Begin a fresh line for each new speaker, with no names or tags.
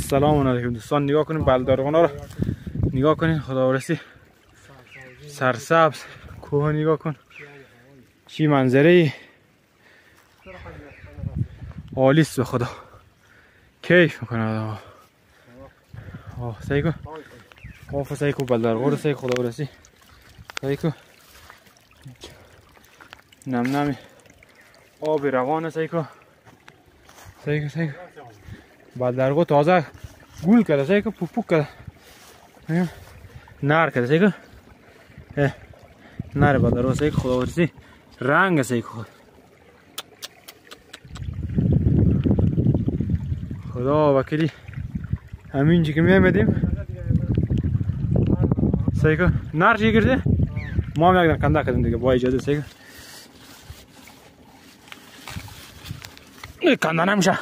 سلام علیکم دوستان. نگاه کنید بلدارغنا رو نگاه کنید. خداورسی سرسبز کوه نگاه کن چی منظره عالی است. به خدا کیف میکنه آدم. سعی کن قاف سعی کن بلدارغنا رو سعی خداورسی سعی کن نم نمی آب روانه سعی کن بلدارغنا تازه گول کرده سعی کن پوک پوک کرده نار کرده سعی کن نار بلدارغنا سعی کن خداورسی رنگ سعی کن خدا وکیلی همینجا که میامدیم سعی کن نار چی کرده ما هم یک کنده کردیم دیگه با اجازه سعی کن کنده نمیشه